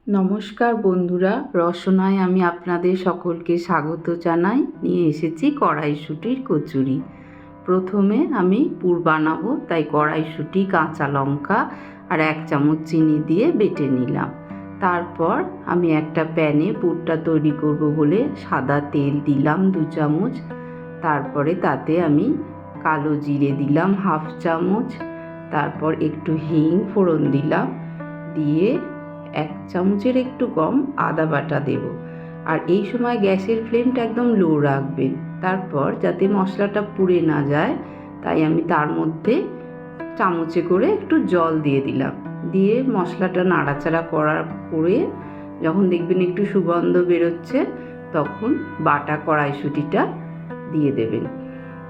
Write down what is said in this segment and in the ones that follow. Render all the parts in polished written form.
নমস্কার বন্ধুরা, রসনায় আমি আপনাদের সকলকে স্বাগত জানাই। নিয়ে এসেছি কড়াইশুঁটির কচুরি। প্রথমে আমি পুর বানাবো, তাই কড়াইশুঁটি, কাঁচা লঙ্কা আর 1 চামচ চিনি দিয়ে বেটে নিলাম। তারপর আমি একটা প্যানে পুরটা তৈরি করব বলে সাদা তেল দিলাম 2 চামচ। তারপরে তাতে আমি কালো জিরে দিলাম 1/2 চামচ। তারপর একটু হিং ফোড়ন দিলাম, দিয়ে 1 চামচের একটু কম আদা বাটা দেব। আর এই সময় গ্যাসের ফ্লেমটা একদম লো রাখবেন। তারপর যাতে মশলাটা পুড়ে না যায়, তাই আমি তার মধ্যে চামচে করে একটু জল দিয়ে দিলাম। দিয়ে মশলাটা নাড়াচাড়া করে যখন দেখবেন একটু সুগন্ধ বেরোচ্ছে, তখন বাটা কড়াইশুঁটিটা দিয়ে দেবেন।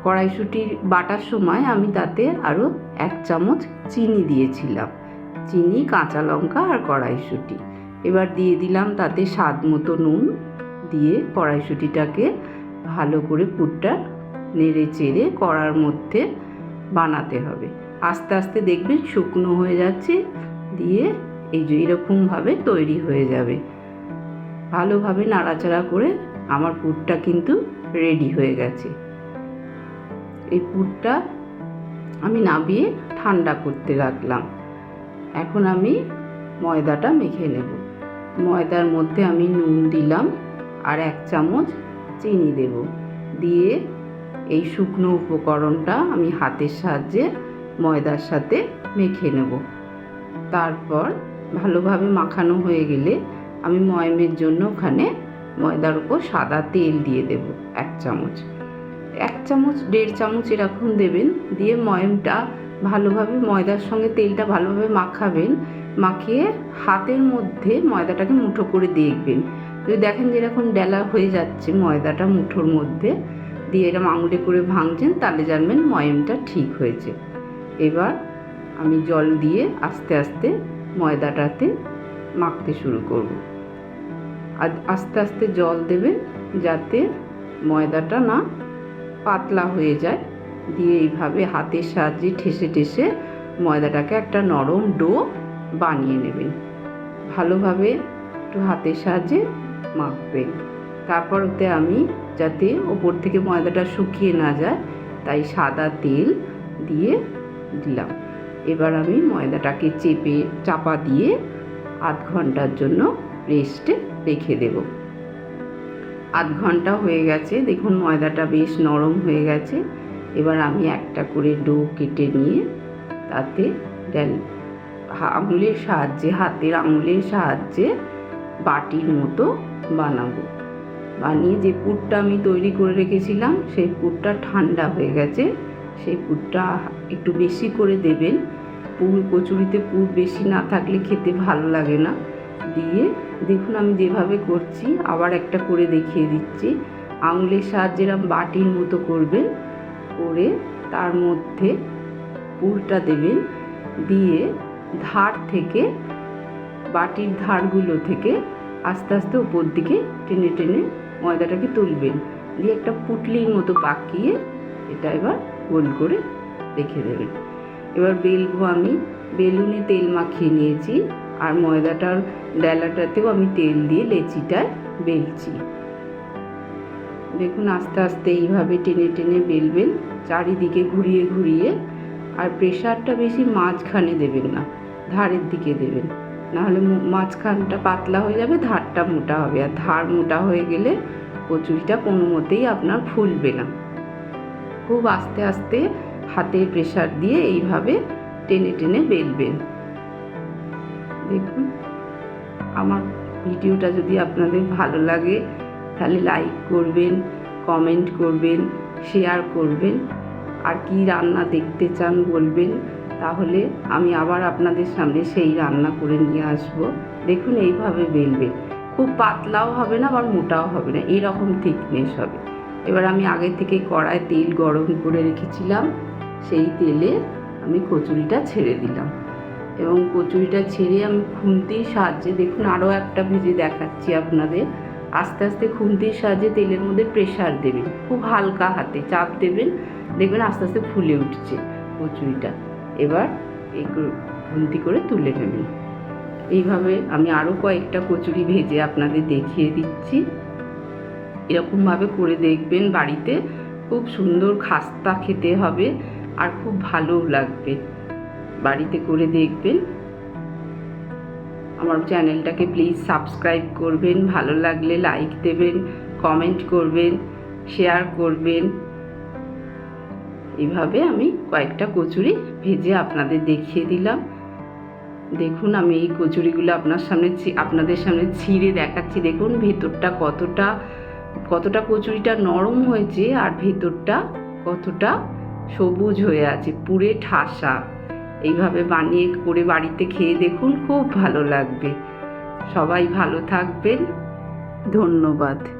কড়াইশুঁটির বাটার সময় আমি তাতে আরও 1 চামচ চিনি দিয়েছিলাম। চিনি, কাঁচা লঙ্কা আর কড়াইশুঁটি। এবার দিয়ে দিলাম তাতে স্বাদ মতো নুন। দিয়ে কড়াইশুঁটিটাকে ভালো করে পুরটা নেড়ে চেড়ে কড়ার মধ্যে বানাতে হবে। আস্তে আস্তে দেখবেন শুকনো হয়ে যাচ্ছে, দিয়ে এই যে এরকমভাবে তৈরি হয়ে যাবে। ভালোভাবে নাড়াচাড়া করে আমার পুরটা কিন্তু রেডি হয়ে গেছে। এই পুরটা আমি নামিয়ে ঠান্ডা করতে রাখলাম। এখন আমি ময়দাটা মেখে নেব। ময়দার মধ্যে আমি নুন দিলাম আর 1 চামচ চিনি দেব। দিয়ে এই শুকনো উপকরণটা আমি হাতের সাহায্যে ময়দার সাথে মেখে নেব। তারপর ভালোভাবে মাখানো হয়ে গেলে আমি ময়ামের জন্য ওখানে ময়দার উপর সাদা তেল দিয়ে দেব 1 চামচ। 1 চামচ 1.5 চামচ এরকম দেবেন। দিয়ে ময়ামটা ভালোভাবে ময়দার সঙ্গে তেলটা ভালোভাবে মাখাবেন। মাখিয়ে হাতের মধ্যে ময়দাটাকে মুঠো করে দেখবেন। যদি দেখেন যেরকম ডেলা হয়ে যাচ্ছে ময়দাটা মুঠোর মধ্যে, দিয়ে এরকম আঙুলে করে ভাঙছেন, তাহলে জানবেন ময়ামটা ঠিক হয়েছে। এবার আমি জল দিয়ে আস্তে আস্তে ময়দাটাতে মাখতে শুরু করব। আর আস্তে আস্তে জল দেবেন যাতে ময়দাটা না পাতলা হয়ে যায়। দিয়ে এইভাবে হাতের সাহায্যে ঠেসে ঠেসে ময়দাটাকে একটা নরম ডো বানিয়ে নেবেন। ভালোভাবে একটু হাতের সাহায্যে মাখবেন। তারপর ওতে আমি যাতে ওপর থেকে ময়দাটা শুকিয়ে না যায়, তাই সাদা তেল দিয়ে দিলাম। এবার আমি ময়দাটাকে চাপা দিয়ে আধ ঘন্টার জন্য রেস্টে রেখে দেব। আধ ঘন্টা হয়ে গেছে, দেখুন ময়দাটা বেশ নরম হয়ে গেছে। এবার আমি একটা করে ডো কেটে নিয়ে তাতে আঙুলের সাহায্যে, হাতের আঙুলের সাহায্যে বাটির মতো বানাবো। বানিয়ে যে পুরটা আমি তৈরি করে রেখেছিলাম, সেই পুরটা ঠান্ডা হয়ে গেছে। সেই পুরটা একটু বেশি করে দেবেন। কচুরিতে পুর বেশি না থাকলে খেতে ভালো লাগে না। দিয়ে দেখুন আমি যেভাবে করছি, আবার একটা করে দেখিয়ে দিচ্ছি। আঙুলের সাহায্যে বাটির মতো করবেন, করে তার মধ্যে পুরটা দেবেন। দিয়ে ধার থেকে, বাটির ধারগুলো থেকে আস্তে আস্তে উপর দিকে টেনে টেনে ময়দাটাকে তুলবেন। দিয়ে একটা পুটলির মতো পাকিয়ে এটা এবার গোল করে রেখে দেবেন। এবার বেলবো। আমি বেলুনে তেল মাখিয়ে নিয়েছি, আর ময়দাটার ডেলাটাতেও আমি তেল দিয়ে লেচিটায় বেলছি। দেখুন আস্তে আস্তে এইভাবে টেনে টেনে বেলবেন, চারিদিকে ঘুরিয়ে ঘুরিয়ে। আর প্রেশারটা বেশি মাঝখানে দেবেন না, ধারের দিকে দেবেন, নাহলে মাঝখানটা পাতলা হয়ে যাবে, ধারটা মোটা হবে। আর ধার মোটা হয়ে গেলে কচুরিটা কোনো মতেই আপনার ফুলবে না। খুব আস্তে আস্তে হাতের প্রেশার দিয়ে এইভাবে টেনে টেনে বেলবেন। দেখুন আমার ভিডিওটা যদি আপনাদের ভালো লাগে, তাহলে লাইক করবেন, কমেন্ট করবেন, শেয়ার করবেন। আর কি রান্না দেখতে চান বলবেন, তাহলে আমি আবার আপনাদের সামনে সেই রান্না করে নিয়ে আসবো। দেখুন এইভাবে বেলবেন, খুব পাতলাও হবে না আবার মোটাও হবে না, এরকম থিকনেস হবে। এবার আমি আগে থেকে কড়ায় তেল গরম করে রেখেছিলাম, সেই তেলে আমি কচুরিটা ছেড়ে দিলাম। এবং কচুরিটা ছেড়ে আমি খুন্তির সাহায্যে, দেখুন আরও একটা ভেজে দেখাচ্ছি আপনাদের। আস্তে আস্তে খুন্তির সাহায্যে তেলের মধ্যে প্রেশার দেবেন, খুব হালকা হাতে চাপ দেবেন, দেখবেন আস্তে আস্তে ফুলে উঠছে কচুরিটা। এবার এই খুন্তি করে তুলে নেবেন। এইভাবে আমি আরও কয়েকটা কচুরি ভেজে আপনাদের দেখিয়ে দিচ্ছি। এরকমভাবে করে দেখবেন, বাড়িতে খুব সুন্দর খাস্তা খেতে হবে আর খুব ভালোও লাগবে। বাড়িতে করে দেখবেন। আমার চ্যানেলটাকে প্লিজ সাবস্ক্রাইব করবেন, ভালো লাগলে লাইক দেবেন, কমেন্ট করবেন, শেয়ার করবেন। এইভাবে আমি কয়েকটা কচুরি ভেজে আপনাদের দেখিয়ে দিলাম। দেখুন, আমি এই কচুরিগুলো আপনাদের সামনে ছিঁড়ে দেখাচ্ছি। দেখুন ভেতরটা কতটা কচুরিটা নরম হয়েছে আর ভেতরটা কতটা সবুজ হয়ে আছে, পুরে ঠাসা। এইভাবে বানিয়ে করে বাড়িতে খেয়ে দেখুন, খুব ভালো লাগবে। সবাই ভালো থাকবেন। ধন্যবাদ।